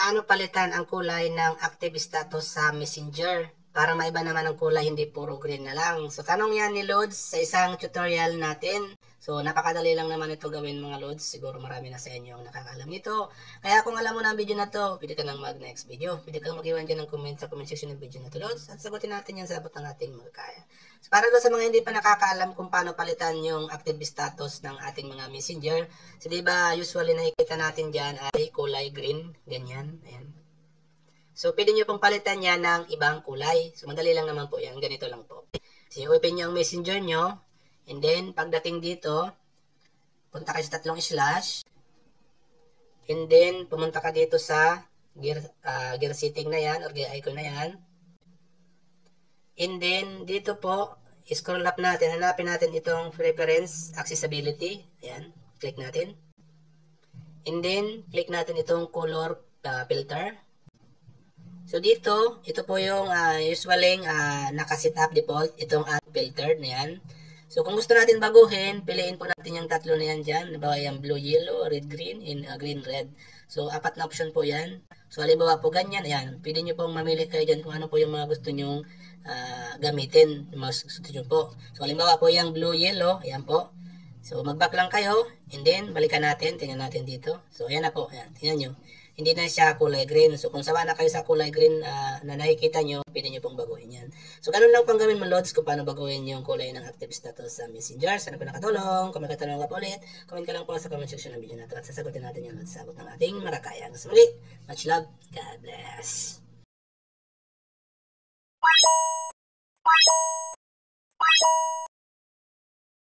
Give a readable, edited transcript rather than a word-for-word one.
paano palitan ang kulay ng active status sa Messenger para maiba naman ang kulay, hindi puro green na lang. So tanong yan ni Lods sa isang tutorial natin. So napakadali lang naman ito gawin mga Lods. Siguro marami na sa inyo ang nakakaalam nito. Kaya kung alam mo na ang video na to, pwede ka nang mag-next video. Pwede kang mag-iwan dyan ng comment sa comment section ng video na to, Lods. At sagutin natin yan sa abot ng ating magkaya. So para doon sa mga hindi pa nakakaalam kung paano palitan yung active status ng ating mga messenger. So diba usually nakikita natin dyan ay kulay green. Ganyan. Ayan. So, pwede nyo pong palitan yan ng ibang kulay. So, madali lang naman po yan. Ganito lang po. So, open nyo ang messenger nyo. And then, pagdating dito, punta kayo sa tatlong slash. And then, pumunta ka dito sa gear setting na yan or gear icon na yan. And then, dito po, scroll up natin. Hanapin natin itong preference accessibility. Ayan. Click natin. And then, click natin itong color filter. So dito, ito po yung usually nakaset up default, itong unfiltered na yan. So kung gusto natin baguhin, piliin po natin yung tatlo na yan dyan. Halimbawa yung blue, yellow, red, green, and green, red. So apat na option po yan. So halimbawa po ganyan, ayan. Pwede nyo pong mamili kayo dyan kung ano po yung mga gusto nyong gamitin. Yung mga gusto nyo po. So halimbawa po yung blue, yellow, ayan po. So mag-back lang kayo, and then balikan natin, tingnan natin dito. So ayan na po, ayan, tingnan nyo. Hindi na siya kulay green. So, kung sawa na kayo sa kulay green na nakikita nyo, pwede nyo pong baguhin yan. So, ganun lang pang gawin mo, Lods, kung paano baguhin yung kulay ng active status sa Messenger. Sana po nakatulong. Kung may katanong ka po ulit, comment ka lang po sa comment section ng video na ito at sasagutin natin yung Lods, sagot ng ating marakaya. Hanggang sa muli, much love. God bless.